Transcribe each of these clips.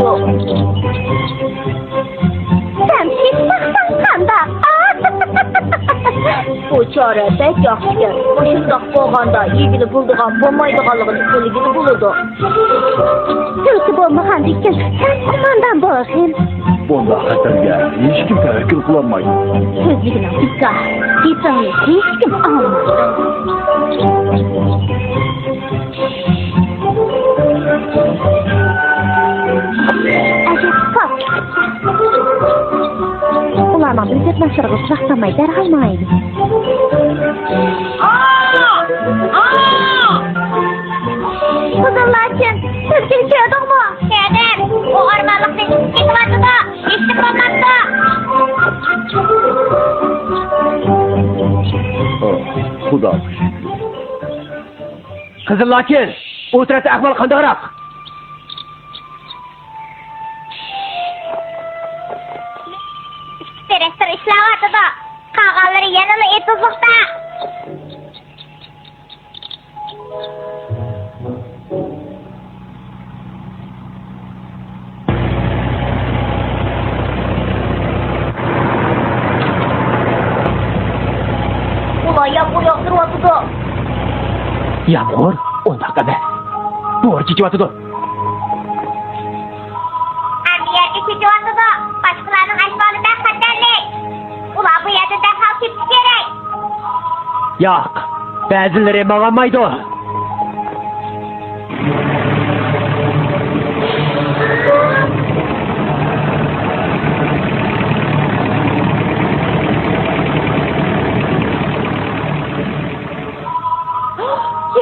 yok. Sen pis baksan kanda. Bu çare pek yaxşı. Başındaq bolğanda ilgili bulduğun bolmaydıqanlığını bilgini buludu. Türkü bolmağan dikkin sen kumandan bolğun. Bunda xatarga hech kim tavakkul qilolmaydi. Sözlüğüne dikkat. Gitini hiç kim almaydı. Acep kap. Ularman bildirip naşırğı sıraxtamay derhalmaydı. Kızıllaçın, siz geçiyorduk mu? Geldim. O ormanlıkta gitmedi da, işlik olmazdı. Xudo. Qizil lakin, o'tirasi ahvol qandayroq? Direktör işlevatı da, kağalları yanılı etuzlukta. Ulan yağmur yağdırvatı da. Yağmur, 10 dakikada. Doğru kechiyotidi. Emniyet kechiyotidi da, başkalarının ahvolidan xatarlik. Ular bu yerda derhal ketish kerak. Yo'q, ba'zilari ma'lummaydi.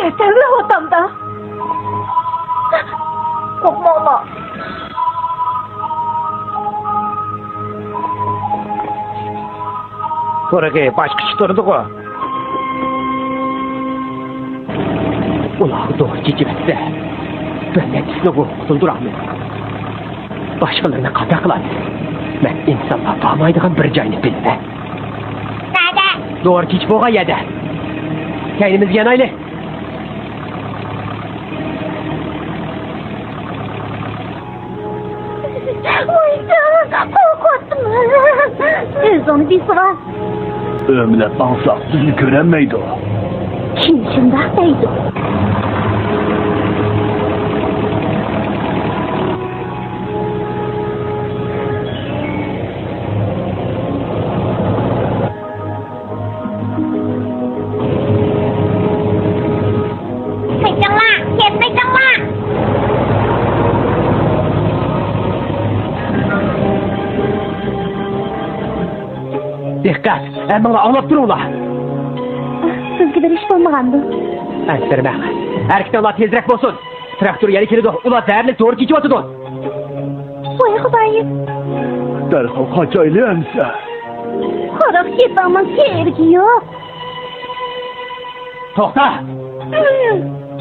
Yeterli odamda. Korkma ama. Ko'ragi boshqa chiqtirdi-ku. Ular doğru kechibdi. Bir netisini bu qutuldiramiz. Boshqalarni qanday qilamiz? Men insonlar bormaydigan bir joyni bildim. Nerede? Doğru kech bo'lgan yerda. Kaynimizga yanaylik. Oy canım, korkuttum. Siz onu bir sıra. Ömlep alsak bizni ko'ranmaydi. Kim şundak deydi? Kaçınla, kaçınla. Dikkat, hammalar anlab turinglar. Sizga bir iş olmagandı. Ansirma. Harakatlar tezroq bo'lsin. Traktor yeri keladi. Ular zarli to'g'ri kechyotidi. Voy Xudoyim. Darhol qochaylik amsa. Qarab ketaman, kergi yo'q. To'xta.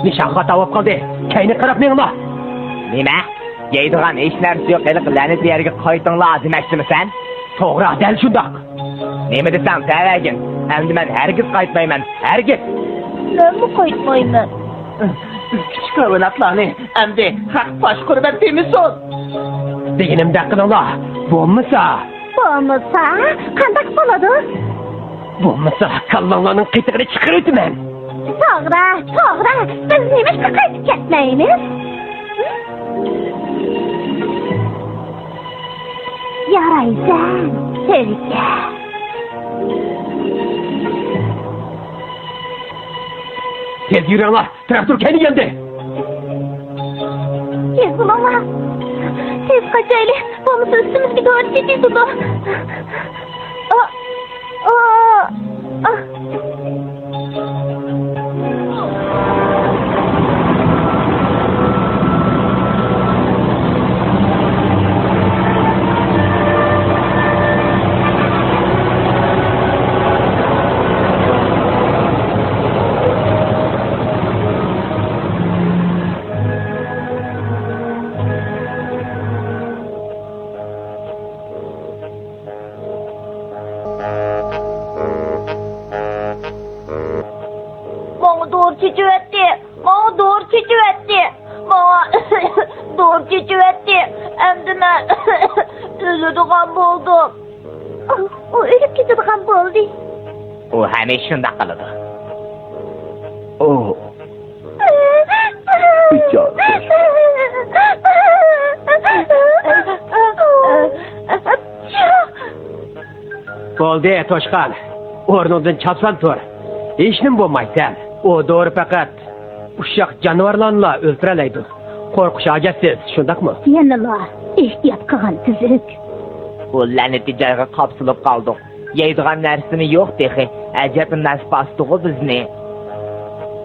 Nishonga tavab qildi. Kayni qarab menglar. Nima? Yeydigan hech narsa yo'q, iliq lanet yerga qaytinglar demoqchimisan? To'g'ri, dal shundoq. Nima desam, tavagin. Endi men hargiz qaytmayman, hargiz. Nima qaytmayman? Küçük avratlarını hem de hak baş kurban demiyorsun. Deganimda qilinglar. Bo'lmasa, Bo'lmasa, qanday bo'ladi? bo'lmasa kallanglarning qitig'ini chiqarib o'taman. To'g'ri. Biz nima qaytib ketmaymiz? Yaraysan, sevgi. Tez yuringlar. Traktor kayni keldi. Tez bulama. Tez kaçaylı. Bomuz üstümüzge doğru gidiyordu. Endi men ölüdügan boldum. O ölüp ketadigan boldi. O hamish shunday qiladi. O Bichara. Bo'ldi, Toshqon. O'rningdan chapsan tur. Hech nim bo'lmaysan. O doğru faqat uşaq jonivorlarni o'ltiralaydi. Qo'rqish hojasiz, shundaqmi? Yanıla, ehtiyot qilgan tuzuk. O la'nati joyga qopsilib qoldik. Yeydigan narsani yo'q dehi. Ajab nasib astig'i bizni.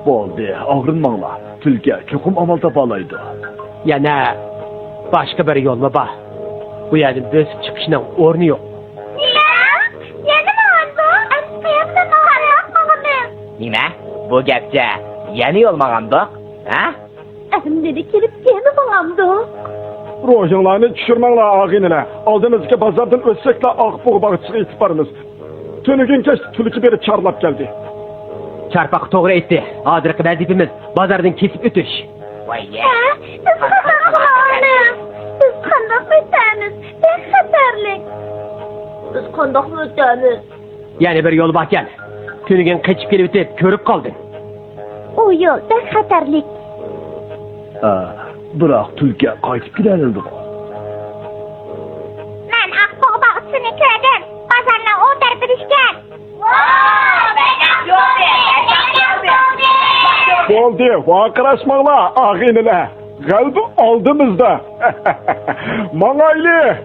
Bo'ldi, og'rinmanglar. Tulki cho'qim amal topalaydi. Yana boshqa bir yo'lmi bor? Bu yerdan bosib chiqishning o'rni yo'q. Nima? Bu gapcha yana yo'lmagandiq, ha? Elimde kirip yemi bağamdı. Rojanlarını düşürmanglar ağinine. Aldığınızki bazardan ötsekler ağ bağıtçığı itip barınız. Tünü geçti, tülükü beri çarlap geldi. Çarpaq to'g'ri aytdi. Hozirgi vazifamiz bozordan kesib o'tish. Voy ya. Biz kandak ötemiz. Ben xatarlik. Biz kandak ötemiz. Yana bir yo'l bor ekan. Tunigin qochib kelib o'tib, ko'rib qolding. O yol ben xatarlik. Biroq tulki qaytib keladi. Ben Akbağ bağıtsını köydüm. Pazarla o terpilişken. Oldu, vakıraşmanglar ağinine. Kalbi aldığımızda. Mangaylı.